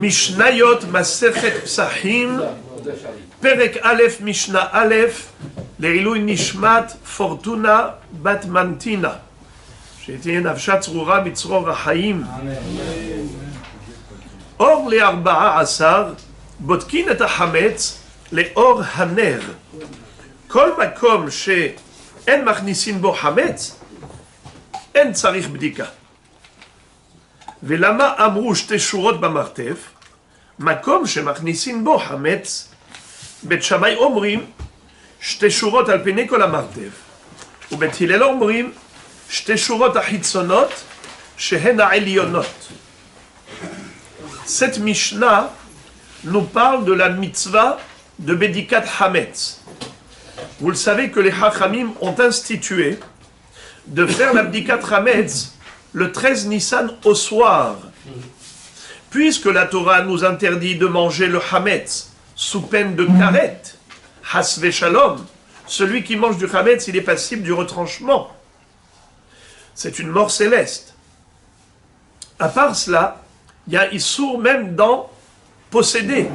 Mishnayot Masechet Psachim, Perek Aleph Mishnah Aleph, Leilui Nishmat Fortuna Bat Mantina, שתהיה נפשה צרורה בצרור החיים. אור ל14, בודקין את החמץ לאור הנר. כל מקום שאין מכניסים בו חמץ, אין צריך בדיקה. ולמה אמרו שתי שורות במרתף? מקום שמכניסים בו חמץ, בית שמאי אומרים שתי שורות על פני כל המרתף, ובית הלל אומרים שתי שורות החיצונות שהן העליונות. Cette Mishnah nous parle de la mitzvah de Bedikat Hametz. Vous le savez que les Chachamim ont institué de faire la Bedikat Hametz le 13 Nissan au soir. Puisque la Torah nous interdit de manger le Hametz sous peine de karet, Hasve Shalom, celui qui mange du Hametz, il est passible du retranchement. C'est une mort céleste. À part cela, il y a Issour même dans posséder.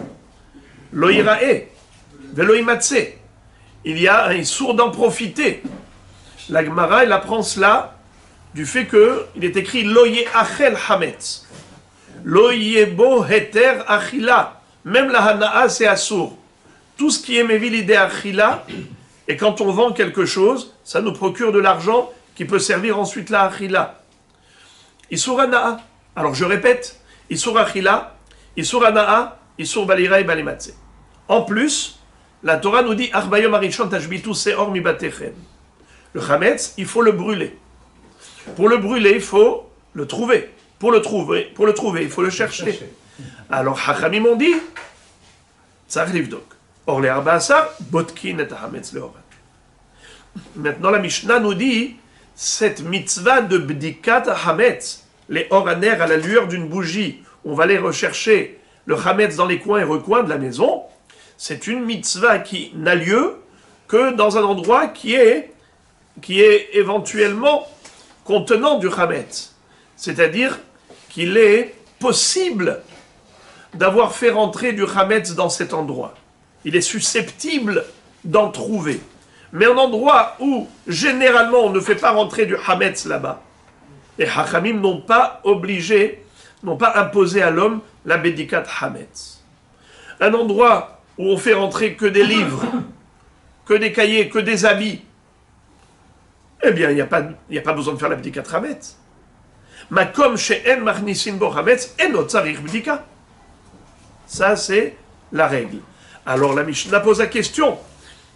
Lo irae, velo imatse. Il y a un Issour d'en profiter. La Gemara, elle apprend cela du fait qu'il est écrit Lo ye'achel hametz. Lo yebo heter achila. Même la hana'a, c'est assour. Tout ce qui est mevilide achila, et quand on vend quelque chose, ça nous procure de l'argent qui peut servir ensuite la achila. Issour hana'a. Alors je répète, Issour achila, Issour hana'a, Issour balira et balimatse. En plus, la Torah nous dit Arbayom arishon tashbitu seor mi batechem. Le chametz, il faut le brûler. Pour le brûler, il faut le trouver. Pour le trouver, il faut le chercher. Alors, Chachamim m'ont dit, Tzarich livdok. Or, les Arba'asar, botkin et hametz leoran. Maintenant, la Mishnah nous dit, cette mitzvah de bdikat hametz, les oraner à la lueur d'une bougie, on va aller rechercher le hametz dans les coins et recoins de la maison, c'est une mitzvah qui n'a lieu que dans un endroit qui est éventuellement contenant du hametz. C'est-à-dire qu'il est possible d'avoir fait rentrer du hametz dans cet endroit. Il est susceptible d'en trouver. Mais un endroit où, généralement, on ne fait pas rentrer du hametz là-bas, les hachamim n'ont pas imposé à l'homme la bédikat hametz. Un endroit où on fait rentrer que des livres, que des cahiers, que des habits, eh bien, il n'y a pas besoin de faire la bédikat hametz. Makom she'en machnisin bo hametz, eno tzarich bdika. Ça, c'est la règle. Alors, la Mishnah pose la question.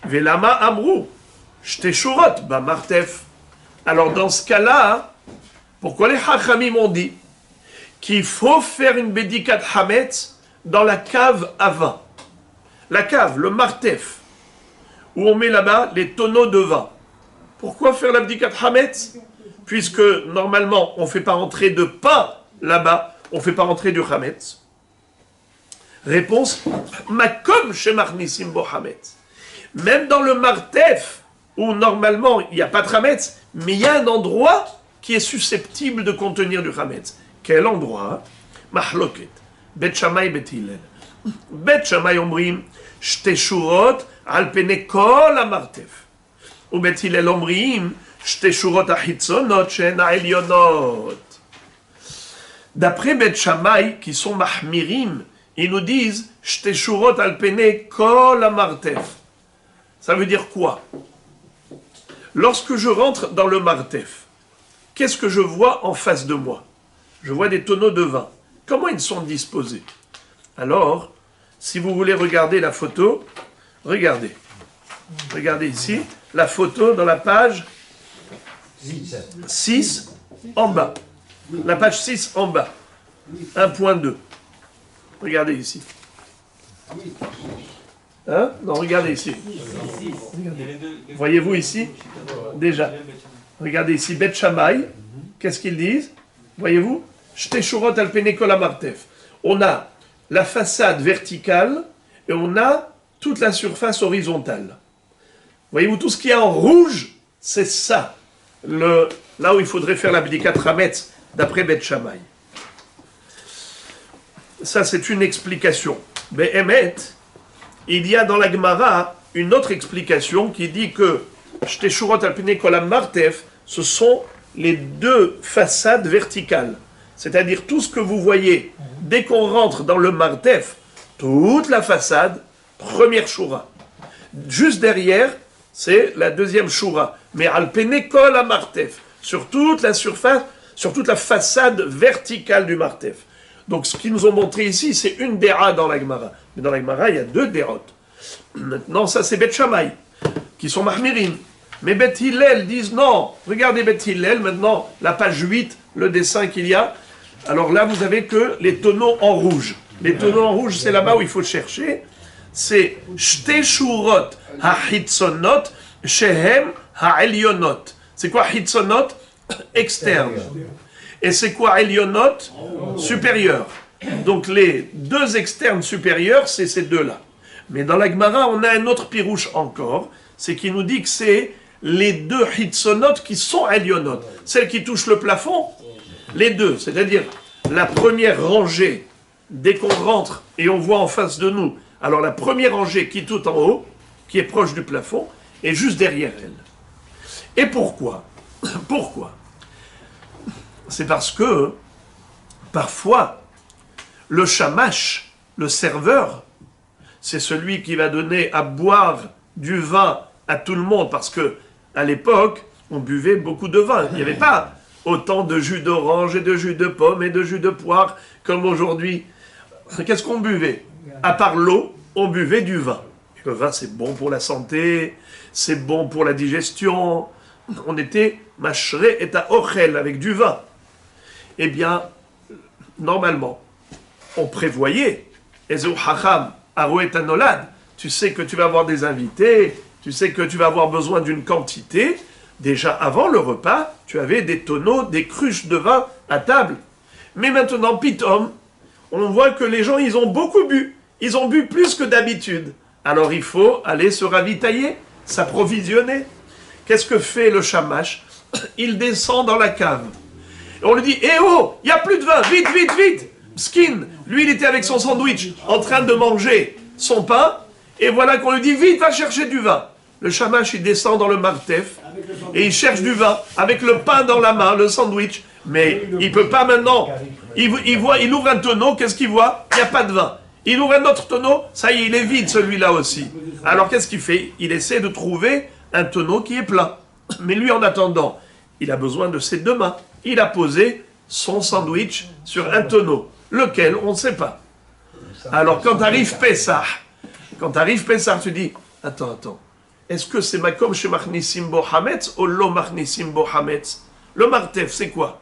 Velama amrou, shte shurot ba martef. Alors, dans ce cas-là, pourquoi les Chachamim ont dit qu'il faut faire une bédikat hametz dans la cave à vin? La cave, le martef, où on met là-bas les tonneaux de vin. Pourquoi faire la bédikat hametz? Puisque normalement, on ne fait pas rentrer de pain là-bas, on ne fait pas rentrer du hametz. Réponse, makom shemachnisim bo hametz. Même dans le martef, où normalement il n'y a pas de hametz, mais il y a un endroit qui est susceptible de contenir du hametz. Quel endroit? Mahloket. Bet Shammai, Bet Hillel. Bet Shammai omrim, shte shurot al pene kol hamartef. Ou Bet Hillel omrim, shte shurot achitzonot shen ha'elyonot. D'après Bet Shammai, qui sont mahmirim, ils nous disent shte shurot al pene kol hamartef. Ça veut dire quoi? Lorsque je rentre dans le martef, qu'est-ce que je vois en face de moi? Je vois des tonneaux de vin. Comment ils sont disposés? Alors, si vous voulez regarder la photo, regardez. Regardez ici, la photo dans la page 6 en bas. La page 6 en bas. 1.2. Regardez ici. Hein? Non, regardez ici. Regardez. Voyez-vous ici? Déjà. Regardez ici, Bet Shammai. Qu'est-ce qu'ils disent? Voyez-vous? Shte shurot al pene kol hamartef. On a la façade verticale et on a toute la surface horizontale. Voyez-vous, tout ce qui est en rouge, c'est ça. Là où il faudrait faire la bédikat hametz, d'après Bet Shammai. ça c'est une explication. Mais Emet, il y a dans la Gemara une autre explication qui dit que Shteshurot alpine kolam martef, ce sont les deux façades verticales. C'est-à-dire tout ce que vous voyez dès qu'on rentre dans le martef, toute la façade, première shura. Juste derrière, c'est la deuxième shura. Mais alpine kolam martef, sur toute la surface, sur toute la façade verticale du martef. Donc ce qu'ils nous ont montré ici, c'est une déra dans la Gemara. Mais dans la Gemara, il y a deux dérot. Maintenant, ça c'est Bet Shammai, qui sont mahmirin. Mais Bet Hillel disent non. Regardez Bet Hillel, maintenant, la page 8, le dessin qu'il y a. Alors là, vous avez que les tonneaux en rouge. Les tonneaux en rouge, c'est là-bas où il faut chercher. C'est Shte Shurot ha-Hitzonot Shehem ha-Elionot. C'est quoi Hitzonot? Externe. Et c'est quoi Elionot? Supérieur. Donc les deux externes supérieurs, c'est ces deux-là. Mais dans la Gemara, on a un autre pirouche encore, c'est qui nous dit que c'est les deux hitzonot qui sont elionot. Celles qui touchent le plafond, les deux. C'est-à-dire la première rangée, dès qu'on rentre et on voit en face de nous, alors la première rangée qui est tout en haut, qui est proche du plafond, est juste derrière elle. Et pourquoi? Pourquoi? C'est parce que, parfois, le shamash, le serveur, c'est celui qui va donner à boire du vin à tout le monde, parce que à l'époque, on buvait beaucoup de vin. Il n'y avait pas autant de jus d'orange et de jus de pomme et de jus de poire comme aujourd'hui. Qu'est-ce qu'on buvait? À part l'eau, on buvait du vin. Et le vin, c'est bon pour la santé, c'est bon pour la digestion. On était mashre et à ochel avec du vin. Eh bien, normalement, on prévoyait, Ezu Hacham, Arouet Anolad, tu sais que tu vas avoir des invités, tu sais que tu vas avoir besoin d'une quantité. Déjà avant le repas, tu avais des tonneaux, des cruches de vin à table. Mais maintenant, pitom, on voit que les gens, ils ont beaucoup bu. Ils ont bu plus que d'habitude. Alors il faut aller se ravitailler, s'approvisionner. Qu'est-ce que fait le shamash? Il descend dans la cave. Et on lui dit, eh oh, il n'y a plus de vin, vite, vite, vite. Skin, lui, il était avec son sandwich, en train de manger son pain, et voilà qu'on lui dit, vite, va chercher du vin. Le shamash, il descend dans le martef, et il cherche du vin, avec le pain dans la main, le sandwich, mais il ne peut pas maintenant. Il ouvre un tonneau, qu'est-ce qu'il voit? Il n'y a pas de vin. Il ouvre un autre tonneau, ça y est, il est vide, celui-là aussi. Alors, qu'est-ce qu'il fait? Il essaie de trouver un tonneau qui est plein. Mais lui, en attendant, il a besoin de ses deux mains. Il a posé son sandwich sur un tonneau, lequel on ne sait pas. Alors quand arrive Pessah, tu dis, attends, est-ce que c'est Makom chez Machnissim Bo Hametz ou Lo Machnissim Bo Hametz? Le martef, c'est quoi?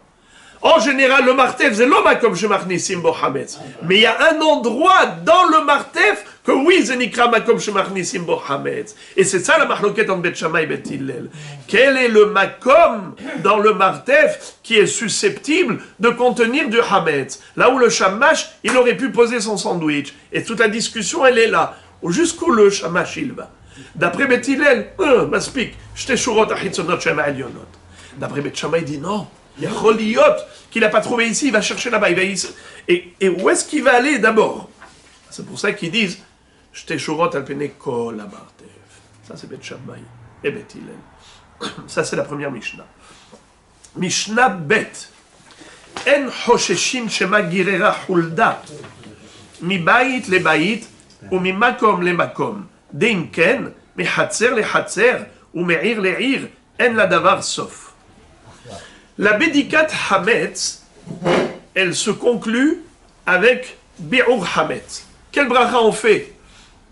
En général, le martef, c'est Lo Makom chez Machnissim Bo Hametz. Mais il y a un endroit dans le martef que oui, c'est Nikra Makom chez Machnissim Bo Hametz. Et c'est ça la mahloket en Bet Shammai et Bet Hillel. Quel est le Makom dans le martef qui est susceptible de contenir du Hametz? Là où le shamash, il aurait pu poser son sandwich. Et toute la discussion, elle est là. Jusqu'où le shamash, il va. D'après Bet Hillel, maspik, j'te shurot achitzonot shem alionot. D'après Bet Shammai, il dit non. Il y a Choliot qu'il n'a pas trouvé ici, il va chercher là-bas. Et où est-ce qu'il va aller d'abord? C'est pour ça qu'ils disent j'te shurot alpene kol amartef. Ça, c'est Bet Shammai et Bet Hillel. Ça, c'est la première Mishnah. Mishnah Bet. En hosheshin shema girera hulda. Mi bayit le bayit, ou mi makom le makom. Deim ken, mi hatzer le hatzer, ou me'ir le ir, en la davar sof. La Bédikat Hametz, elle se conclut avec Bi'ur Hametz. Quel bracha on fait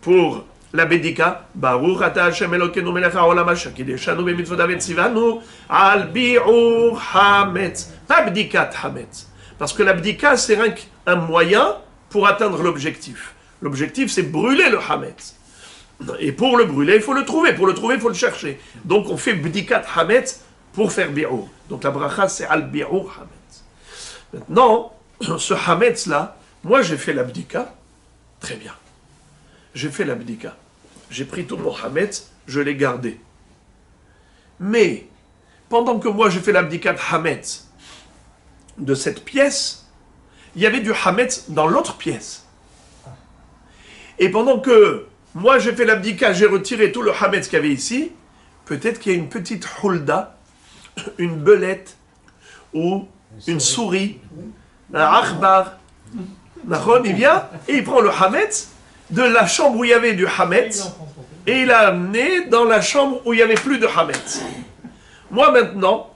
pour la Bédika? Baruch ata Hashem Elokeinu melech haolam asher kideshanu b'mitzvotav etzivanu al Bi'ur Hametz. Pas Bédikat Hametz. Parce que la Bédika, c'est un moyen pour atteindre l'objectif. L'objectif, c'est brûler le Hametz. Et pour le brûler, il faut le trouver. Pour le trouver, il faut le chercher. Donc on fait Bédikat Hametz pour faire bi'ur. Donc la bracha, c'est al-bi'ur hametz. Maintenant, ce hametz-là, moi j'ai fait l'abdika, très bien. J'ai fait l'abdika. J'ai pris tout mon hametz, je l'ai gardé. Mais, pendant que moi j'ai fait l'abdika de hametz de cette pièce, il y avait du Hametz dans l'autre pièce. Et pendant que moi j'ai fait l'abdika, j'ai retiré tout le Hametz qu'il y avait ici, peut-être qu'il y a une petite hulda, une belette, ou une souris, un akhbar. Il vient et il prend le Hametz de la chambre où il y avait du Hametz et il l'a amené dans la chambre où il n'y avait plus de Hametz. Moi maintenant,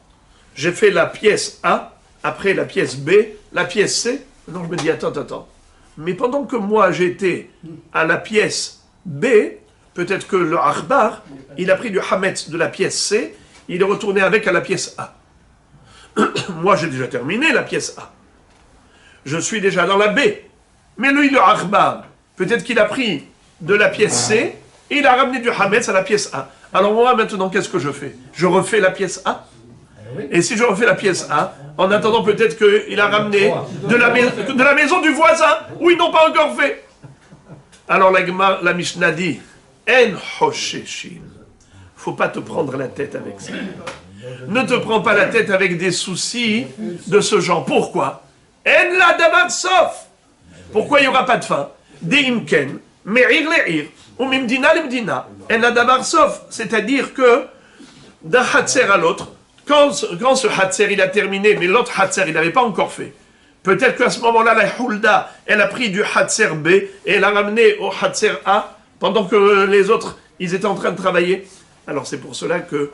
j'ai fait la pièce A, après la pièce B, la pièce C. Maintenant je me dis, attends. Mais pendant que moi j'étais à la pièce B, peut-être que le akhbar, il a pris du Hametz de la pièce C, il est retourné avec à la pièce A. Moi j'ai déjà terminé la pièce A. Je suis déjà dans la B. Mais lui, le akhbar, peut-être qu'il a pris de la pièce C et il a ramené du Hametz à la pièce A. Alors moi maintenant, qu'est-ce que je fais? Je refais la pièce A. Et si je refais la pièce A, en attendant peut-être qu'il a ramené de la maison du voisin, où ils n'ont pas encore fait. Alors la Mishnah dit, En hosheshin. Faut pas te prendre la tête avec ça. Ne te prends pas la tête avec des soucis de ce genre. Pourquoi? En la davar sof. Pourquoi il n'y aura pas de fin? Deimken, me'ir le'ir, ou mimdina lemdina. En la davar sof. C'est-à-dire que d'un hatser à l'autre, quand ce hatser il a terminé, mais l'autre hatser il n'avait pas encore fait, peut-être qu'à ce moment-là, la hulda, elle a pris du hatser B et elle a ramené au hatser A, pendant que les autres, ils étaient en train de travailler. Alors c'est pour cela que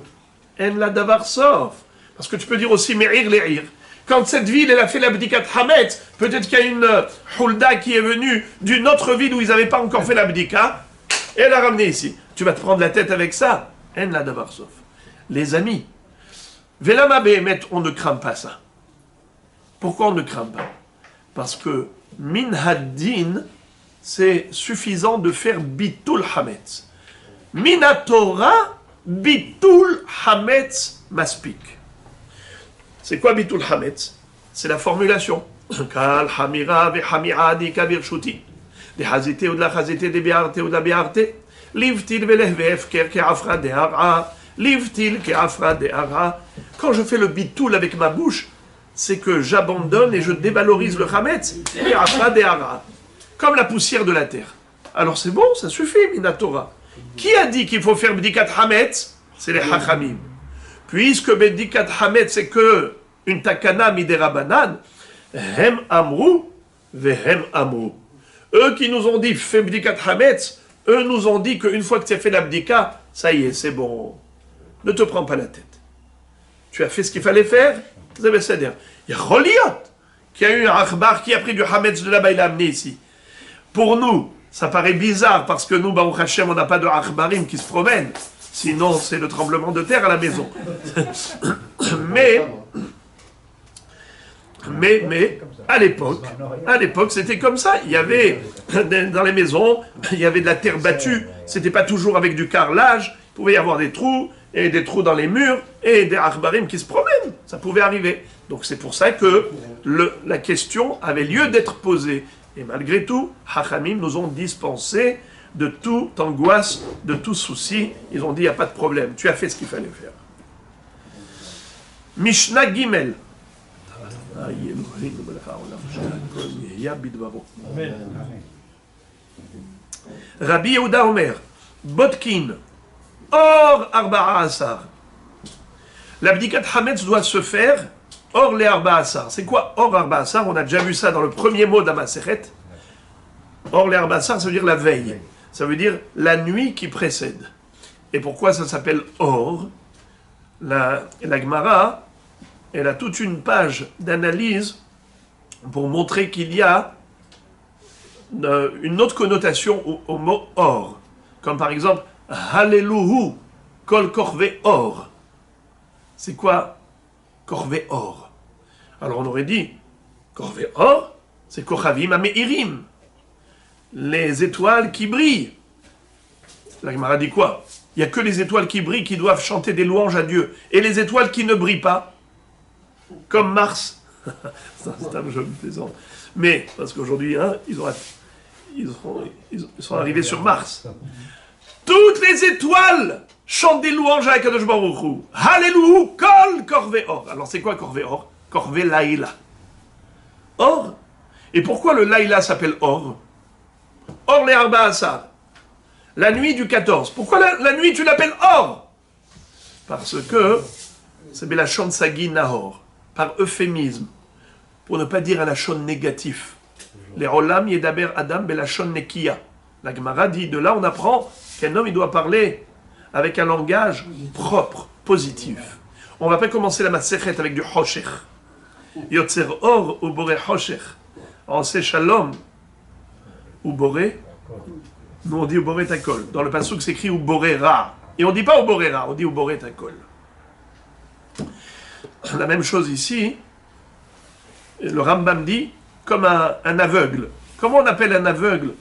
en la davar sof. Parce que tu peux dire aussi me'ir le'ir. Quand cette ville, elle a fait l'abdikat Hametz, peut-être qu'il y a une hulda qui est venue d'une autre ville où ils n'avaient pas encore fait l'abdika, et elle a ramené ici. Tu vas te prendre la tête avec ça? En la davar sof. Les amis, Velama Behemet, on ne craint pas ça. Pourquoi on ne craint pas? Parce que min haddin, c'est suffisant de faire bitul hametz. Minatora, bitul hametz maspik. C'est quoi bitul hametz? C'est la formulation. Kal hamira ve hamira di kabir shuti. De hazite ou de la hazite, de biarte ou de la biarte. Livtil veleh ve'efker ke afra de hara. Livtil ke afra de hara. Quand je fais le bitul avec ma bouche, c'est que j'abandonne et je dévalorise le hametz. Ke afra de hara. Comme la poussière de la terre. Alors c'est bon, ça suffit, minatora. Qui a dit qu'il faut faire bdikat hametz? C'est les hachamim. Puisque bdikat hametz c'est que une takana miderabanan, hem amru vehem amru. Eux qui nous ont dit fais bdikat hametz, eux nous ont dit qu'une fois que tu as fait l'abdika, ça y est, c'est bon. Ne te prends pas la tête. Tu as fait ce qu'il fallait faire, c'est-à-dire, il y a Choliot qui a eu un akhbar qui a pris du hametz de là-bas, il l'a amené ici. Pour nous, ça paraît bizarre parce que nous, Baruch Hashem, on n'a pas de akhbarim qui se promènent. Sinon, c'est le tremblement de terre à la maison. mais, à l'époque, c'était comme ça. Il y avait, dans les maisons, il y avait de la terre battue. C'était pas toujours avec du carrelage. Il pouvait y avoir des trous, et des trous dans les murs, et des akhbarim qui se promènent. Ça pouvait arriver. Donc c'est pour ça que la question avait lieu d'être posée. Et malgré tout, Hachamim nous ont dispensé de toute angoisse, de tout souci. Ils ont dit, il n'y a pas de problème, tu as fait ce qu'il fallait faire. Mishnah Gimel. Rabbi Yehuda Omer, Botkin, Or Arba'a Asar. L'abdikat Hametz doit se faire Or les Arba'a Asar. C'est quoi Or Arba'a Asar? On a déjà vu ça dans le premier mot d'Amaseret. Or les Arba'a Asar, ça veut dire la veille. Ça veut dire la nuit qui précède. Et pourquoi ça s'appelle Or? La Gemara, elle a toute une page d'analyse pour montrer qu'il y a une autre connotation au mot Or. Comme par exemple, Hallelu kol korve Or. C'est quoi Korve Or? Alors on aurait dit, Korve Or, c'est Kochavim Ameirim. Les étoiles qui brillent. La Gemara dit quoi? Il n'y a que les étoiles qui brillent qui doivent chanter des louanges à Dieu. Et les étoiles qui ne brillent pas, comme Mars. C'est un jeu plaisant. Mais, parce qu'aujourd'hui, hein, ils sont arrivés sur Mars. Toutes les étoiles chantent des louanges à Kadosh Baruch Hu. Hallelu kol korve or. Alors c'est quoi korve or? Korve laïla. Or, Et pourquoi le Laïla s'appelle Or? Or les Arba Asar. La nuit du 14. Pourquoi la nuit tu l'appelles Or? Parce que c'est Belachon Sagi Nahor, par euphémisme, pour ne pas dire un Lachon négatif. Les Olam Yedaber Adam Belachon Nekia. La Gemara dit, de là on apprend qu'un homme il doit parler avec un langage propre, positif. On ne va pas commencer la Masechet avec du Hoshech. Yotzer Or ou Boré Hoshech. On sait Shalom ou Boré. Nous on dit ou Boré Takol. Dans le passouk c'est écrit ou Boré Ra. Et on ne dit pas ou Boré Ra, on dit ou Boré Takol. La même chose ici. Le Rambam dit comme un aveugle. Comment on appelle un aveugle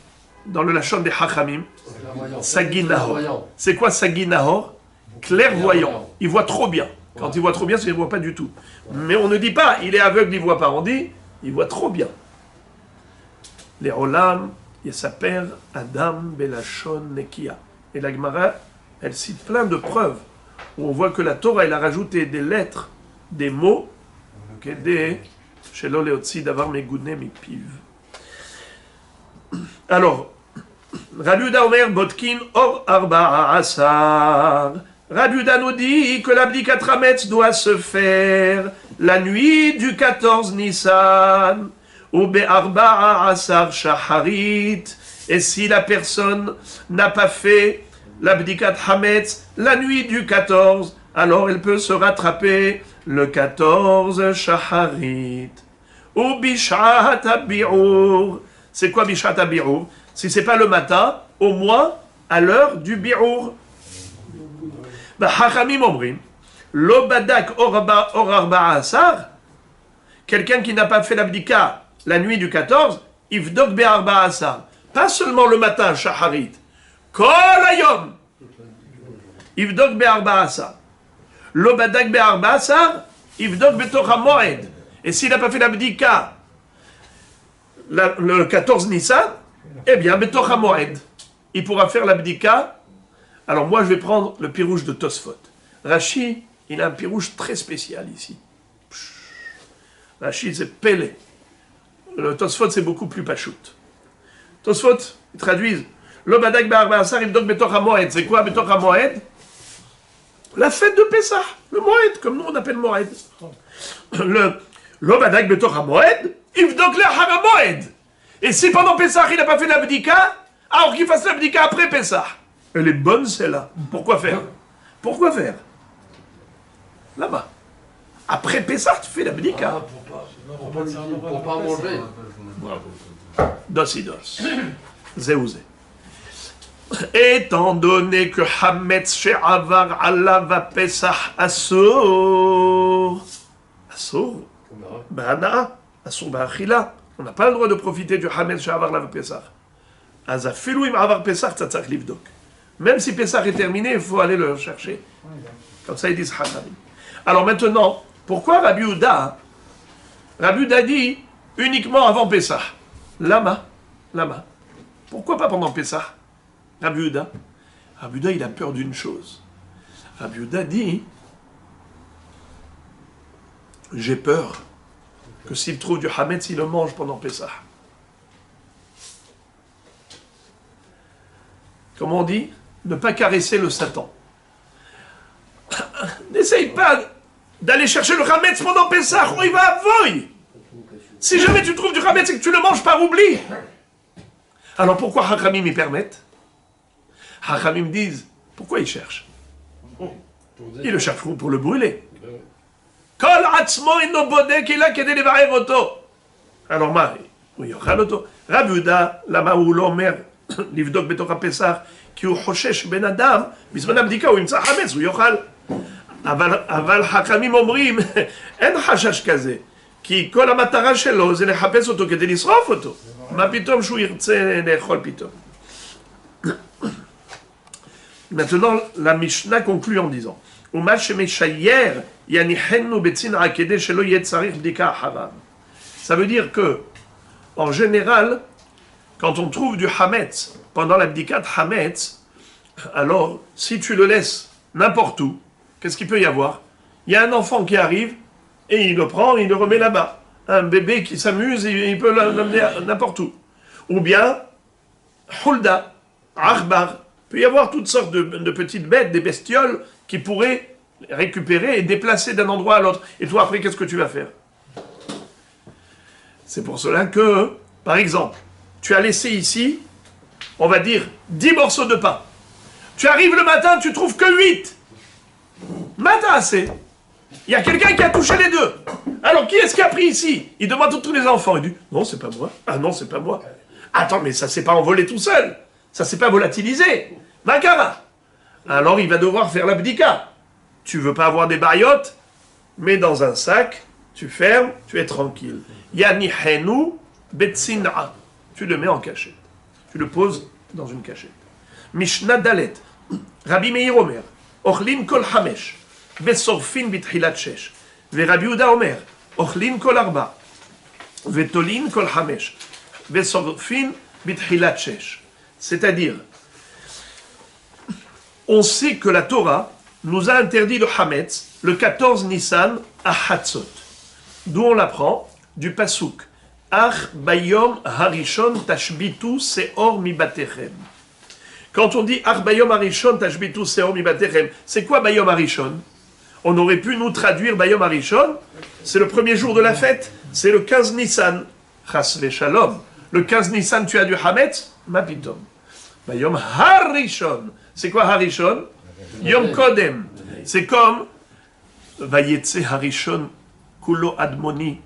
dans le Lachon des Hachamim? Sagi Nahor. C'est quoi Sagi Nahor? Clairvoyant. Il voit trop bien. Quand il voit trop bien, c'est qu'il ne voit pas du tout. Mais on ne dit pas il est aveugle, il ne voit pas. On dit il voit trop bien. Les Olam, Yesaper, Adam, Belachon, Nekia. Et la Gemara, elle cite plein de preuves où on voit que la Torah, elle a rajouté des lettres, des mots, des Shelo Leotzi Davar Megouné Mipiv. Alors, Rabbi Yehuda Omer Botkin Or Arba Asar. Rabbi Yehuda nous dit que l'abdikat Hametz doit se faire la nuit du 14 Nissan ou Be'arba Asar Shaharit. Et si la personne n'a pas fait l'abdikat Hametz la nuit du 14, alors elle peut se rattraper le 14 Shaharit. Ou Bishat Abi'ur. C'est quoi Bishat Abi'ur? Si c'est pas le matin, au moins à l'heure du Bi'ur. Hachamim omrim, lo badak or arba asar, quelqu'un qui n'a pas fait l'abdika la nuit du 14, ivdok be'arba asar. Pas seulement le matin, shaharit. Kol hayom. Ivdok be'arba asar. Lo badak be'arba asar, ivdok betoch hamoed. Et s'il n'a pas fait l'abdika le 14 Nissan, eh bien, betoch hamoed. Il pourra faire l'abdika. Alors moi, je vais prendre le pirouge de Tosfot. Rashi, il a un pirouge très spécial ici. Rashi, c'est Pélé. Le Tosfot, c'est beaucoup plus pachout. Tosfot, ils traduisent le Badak Be'arba Asar, il donne Betoch HaMoed. C'est quoi Betoch HaMoed? La fête de Pessah, le Moed, comme nous on appelle Moed. Le Badak Betoch HaMoed, il donne le HaMoed. Et si pendant Pessah, il n'a pas fait l'abdika, alors qu'il fasse l'abdika après Pessah. Elle est bonne celle-là. Pourquoi faire? Pourquoi faire? Là-bas. Après Pessah, tu fais l'abdika. Pour pas manger. Bravo. Dosidos. Zéouzé. Étant donné que Hametz she'avar alav Pessah assour. Assour? Ba'ana. Assour ba'achila. On n'a pas le droit de profiter du Hametz she'avar alav Pessah. Azafilou im avar Pessah tzatzach livdok. Même si Pessah est terminé, il faut aller le chercher. Comme ça, ils disent Hachamim. Alors maintenant, pourquoi Rabbi Yehuda dit uniquement avant Pessah? Lama. Pourquoi pas pendant Pessah? Rabbi Yehuda, il a peur d'une chose. Rabbi Yehuda dit, j'ai peur que s'il trouve du Hametz, il le mange pendant Pessah. Comment on dit? Ne pas caresser le Satan. N'essaye pas d'aller chercher le Hametz pendant Pessah, il va à voy. Si jamais tu trouves du Hametz et que tu le manges par oubli. Alors pourquoi Hachamim y permettent? Hachamim disent, pourquoi ils cherchent? Ils le cherchent pour le brûler. Kol atzmo ino bodek ila kedei levarer oto. Alors ma, oui, yochal oto. Rabbi Yehuda, lama הוא לא אומר לבדוק בתוך הפסח, כי הוא חושש בן אדם, בזמן הבדיקה הוא ימצא חמץ, הוא יאכל. אבל חכמים אומרים, אין חשש כזה, כי כל המטרה שלו זה לחפש אותו כדי לשרוף אותו. מה פתאום שהוא ירצה לאכול פתאום? Maintenant, la Mishnah conclut en disant, ומה שמשייר יניחנו בצנעה כדי שלא יהיה צריך בדיקה אחריו. Ça veut dire que, en général, quand on trouve du Hametz pendant l'abdikat Hametz, alors si tu le laisses n'importe où, qu'est-ce qu'il peut y avoir? Il y a un enfant qui arrive et il le prend et il le remet là-bas. un bébé qui s'amuse, il peut l'amener n'importe où. Ou bien, hulda, akhbar. Il peut y avoir toutes sortes de petites bêtes, des bestioles qui pourraient récupérer et déplacer d'un endroit à l'autre. Et toi, après, qu'est-ce que tu vas faire? C'est pour cela que, par exemple, tu as laissé ici, on va dire, 10 morceaux de pain. Tu arrives le matin, tu trouves que 8. Matin assez. Il y a quelqu'un qui a touché les deux. Alors, qui est-ce qui a pris ici? Il demande à tous les enfants. Il dit, non, c'est pas moi. Ah non, c'est pas moi. Attends, mais ça s'est pas envolé tout seul. Ça s'est pas volatilisé. Makara. Alors, il va devoir faire l'abdika. Tu veux pas avoir des bariotes? Mets dans un sac, tu fermes, tu es tranquille. Yanihenu betsina. Tu le mets en cachette. Tu le poses dans une cachette. Mishnah Dalet. Rabbi Meir Omer. Ochlin kol hamesh. Vesorfin bitchilat shesh. Rabbi Yehuda Omer. Ochlin kol arba. Vetolin kol hamesh. Vesorfin bitchilat shesh. C'est-à-dire, on sait que la Torah nous a interdit le hametz le 14 Nissan à Hatzot. D'où on l'apprend? Du pasuk. Ach bayom harishon tashbitu seor mibatechem. Quand on dit Ach bayom harishon tashbitu seor mibatechem, c'est quoi bayom harishon? On aurait pu nous traduire bayom harishon, c'est le premier jour de la fête, c'est le 15 Nissan. Chas shalom. Le 15 Nissan, tu as du hametz? Mapitom. Bayom harishon. C'est quoi harishon? Yom kodem. C'est comme Vayetse harishon kulo admoni.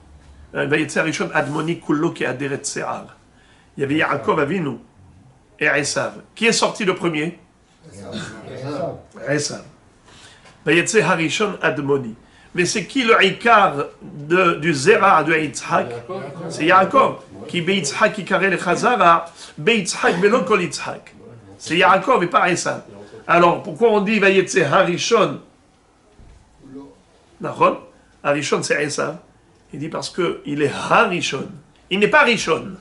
Vayetse harishon admoni kulo ki aderet se'ar. Il y avait Yaakov Avinu et Esav. Qui est sorti le premier? Esav. Vayetse harishon admoni. Mais c'est qui le ikar du Zera de Yitzhak? C'est Yaakov. Qui Yitzhak qui carré le Chazara, Yitzhak belo kol Yitzhak. C'est Yaakov et pas Esav. Alors, pourquoi on dit Vayetse harishon? Nahon, harishon c'est Esav. Il dit parce qu'il est harishon. Il n'est pas rishon.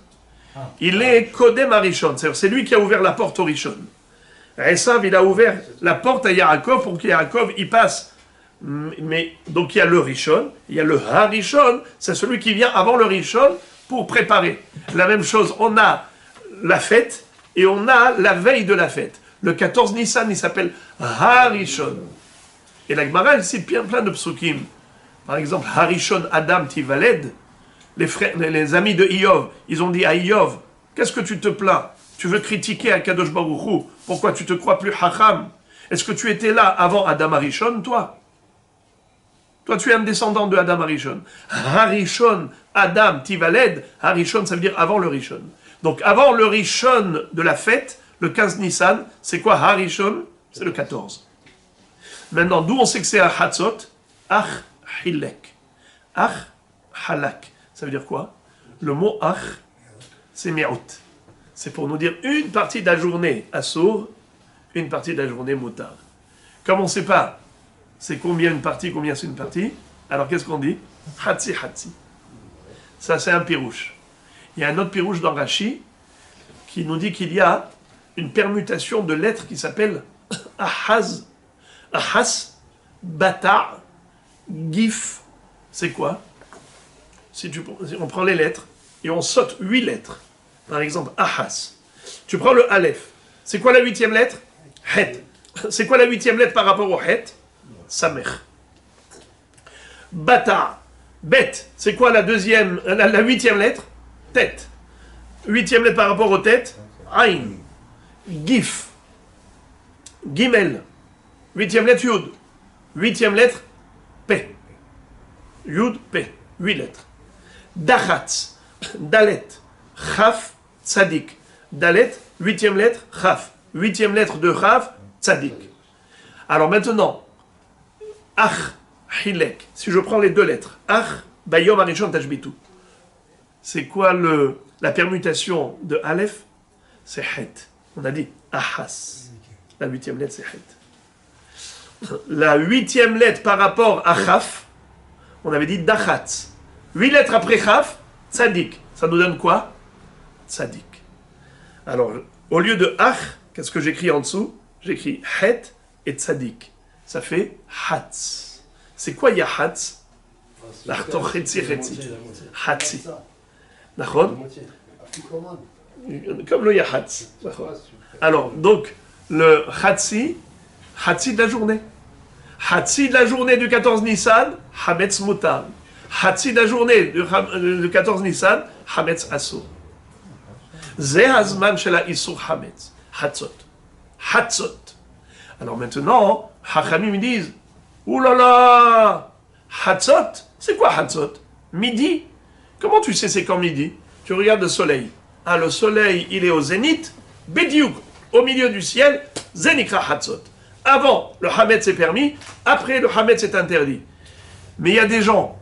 Il est kodem harishon. C'est lui qui a ouvert la porte au rishon. Esav, il a ouvert la porte à Yaakov pour que Yaakov y passe. Mais, donc il y a le rishon, il y a le harishon, c'est celui qui vient avant le rishon pour préparer. La même chose, on a la fête et on a la veille de la fête. Le 14 Nissan, il s'appelle harishon. Et la Gemara, elle cite plein de psukim. Par exemple, harishon Adam Tivaled, les amis de Iyov, ils ont dit à Iyov, qu'est-ce que tu te plains? Tu veux critiquer Akadosh Baruch Hu? Pourquoi tu te crois plus hacham? Est-ce que tu étais là avant Adam Harishon, toi? Toi, tu es un descendant de Adam Harishon. Harishon, Adam, Tivaled, Harishon, ça veut dire avant le Rishon. Donc, avant le Rishon de la fête, le 15 Nissan, c'est quoi Harishon? C'est le 14. Maintenant, d'où on sait que c'est un Hatzot? Ach Hilek. Ach Halak. Ça veut dire quoi? Le mot Ach, c'est Mi'out. C'est pour nous dire une partie de la journée Assour, une partie de la journée Moutar. Comme on ne sait pas c'est combien une partie, combien c'est une partie, alors qu'est-ce qu'on dit? Hatsi Hatsi. Ça, c'est un pirouche. Il y a un autre pirouche dans Rashi qui nous dit qu'il y a une permutation de lettres qui s'appelle Ahaz, Bata, Gif. C'est quoi? Si on prend les lettres et on saute 8 lettres, par exemple Ahaz, tu prends le Aleph. C'est quoi la 8e lettre? Het. C'est quoi la 8e lettre par rapport au Het? Samer. Bata, Bet, c'est quoi la 8e lettre? Tête. 8e lettre par rapport aux têtes? Aïn. Gif. Gimel. 8e lettre Yud. 8e lettre P. Yud, P. 8 lettres. Dachatz. Dalet. Chaf, Tzadik. Dalet, 8e lettre Chaf. 8e lettre de Chaf, Tzadik. Alors maintenant, Ach, Hilek. Si je prends les 2 lettres, Ach, Bayom Arishon Tashbitu. C'est quoi la permutation de Aleph? C'est Het. On a dit Ahas. La 8e lettre, c'est Het. La 8e lettre par rapport à Chaf, on avait dit Dachatz. 8 lettres après Chaf, Tzadik. Ça nous donne quoi? Tzadik. Alors, au lieu de Ach, qu'est-ce que j'écris en dessous? J'écris Het et Tzadik. Ça fait Hatz. C'est quoi Yahatz? לחתוך חצי חצי. חצי. נכון? Comme le yahatz. Alors, donc, le Hatsi de la journée. Hatsi de la journée du 14 Nissan, Hametz Mutar. Hatsi de la journée du 14 Nissan, Hametz Asur. Ze Hazman Shela Isur Hametz. Hatzot. Hatzot. Alors maintenant, Hachamim me disent, ouh là là, Hatzot, c'est quoi Hatzot? Midi. Comment tu sais c'est quand midi? Tu regardes le soleil. Ah, le soleil, il est au zénith, Bediuk, au milieu du ciel, Zenikra Hatzot. Avant, le Hametz est permis, après, le Hametz est interdit. Mais il y a des gens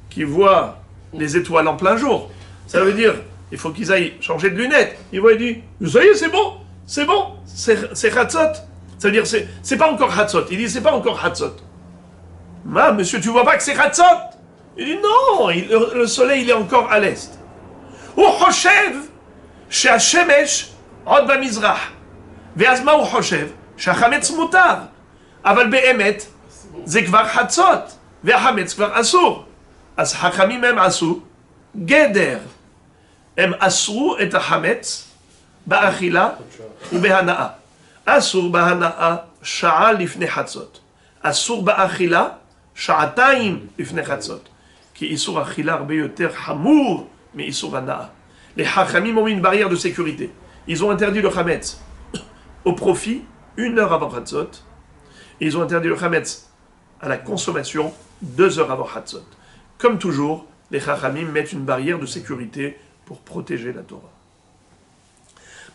qui voient les étoiles en plein jour. Ça veut dire, il faut qu'ils aillent changer de lunettes. Ils voient et disent, ça y est, c'est bon, c'est Hatzot. Ça veut dire, c'est pas encore Hatzot. Il dit, c'est pas encore Hatzot. Ah, monsieur, tu vois pas que c'est Hatzot? Il dit, non, le soleil, il est encore à l'est. Ou Hoshev, שהשמש עוד במזרח, ואז מה הוא חושב? שהחמץ מותר, אבל באמת זה כבר חצות, והחמץ כבר אסור. אז חכמים הם עשו גדר, הם אסרו את החמץ באכילה ובהנאה. אסור בהנאה שעה לפני חצות, אסור באכילה שעתיים לפני חצות, כי איסור אכילה הרבה יותר חמור מאיסור הנאה. Les Hachamim ont mis une barrière de sécurité. Ils ont interdit le Hametz au profit 1 heure avant Hatzot. Et ils ont interdit le Hametz à la consommation 2 heures avant Hatzot. Comme toujours, les Hachamim mettent une barrière de sécurité pour protéger la Torah.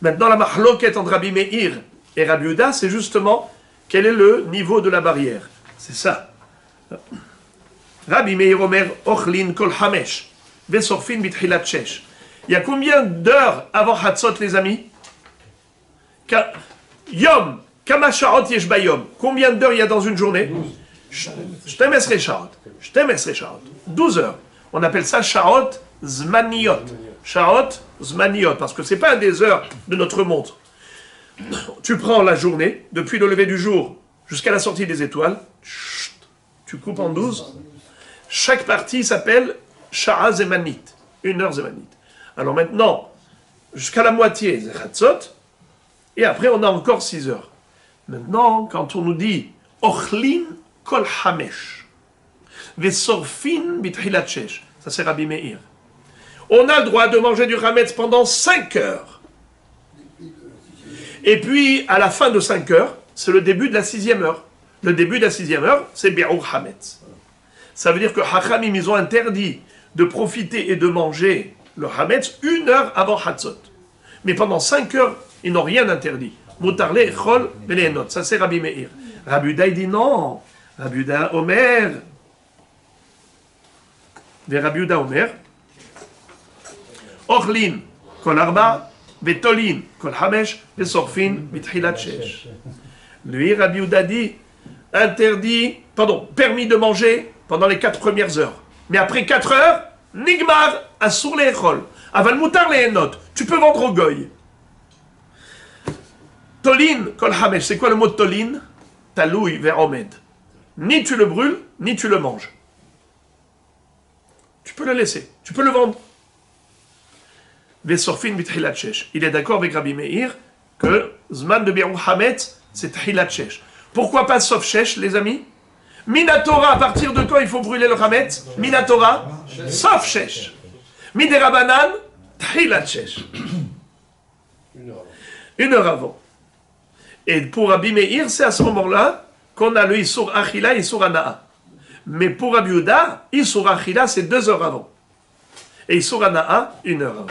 Maintenant, la mahloket entre Rabbi Meir et Rabbi Yehuda, c'est justement quel est le niveau de la barrière. C'est ça. Rabbi Meir Omer Ochlin Kol Hamesh Vesorfin Bitchilat Shesh. Il y a combien d'heures avant Hatzot, les amis? Yom, Kama Sha'ot Yesh Bayom. Combien d'heures il y a dans une journée? 12 Sha'ot. 12 heures. On appelle ça Sha'ot Zmaniot. Sha'ot Zmaniot, parce que ce n'est pas des heures de notre montre. Tu prends la journée, depuis le lever du jour jusqu'à la sortie des étoiles, tu coupes en 12. Chaque partie s'appelle Sha'a Zemanit. 1 heure Zemanit. Alors maintenant, jusqu'à la moitié, c'est Hatzot, et après on a encore 6 heures. Maintenant, quand on nous dit Ochlin Kol Hamesh, Vesorfin Bitchilat Shesh, ça c'est Rabbi Meir. On a le droit de manger du Hametz pendant 5 heures. Et puis, à la fin de 5 heures, c'est le début de la 6e heure. Le début de la 6e heure, c'est Bi'ur Hametz. Ça veut dire que Hachamim, ils ont interdit de profiter et de manger le Hametz 1 heure avant Hatzot. Mais pendant 5 heures, ils n'ont rien interdit. Mutarle, Echol, Belenot. Ça c'est Rabbi Meir. Rabbi Yehuda, il dit non. Rabbi Yehuda Omer. Ve Rabbi Yehuda Omer. Ochlin, Kol Arba, Vetolin, Kol Hamesh, Vesorfin, Bitchilat Shesh. Lui, Rabbi Yehuda dit permis de manger pendant les 4 premières heures. Mais après 4 heures, Nigmar, Asur Le'echol. Aval Mutar Le'enot. Tu peux vendre au goy. Tolin, Kol Hamesh. C'est quoi le mot Tolin? Taloui ve'omed. Ni tu le brûles, ni tu le manges. Tu peux le laisser. Tu peux le vendre. Vesorfin bitchilat shesh. Il est d'accord avec Rabbi Meir que Zman de Bi'ur Hametz, c'est Tchilat Shesh. Pourquoi pas Sof Shesh, les amis? Minatora, à partir de quand il faut brûler le Hametz? Minatora, Sof Shesh. Miderabanan, Tchilat Shesh. 1 heure avant. Et pour Rabbi Meir, c'est à ce moment-là qu'on a le Isur Achila et Isur Anaa. Mais pour Rabbi Yehuda, Isur Achila, c'est 2 heures avant. Et Isur Anaa, 1 heure avant.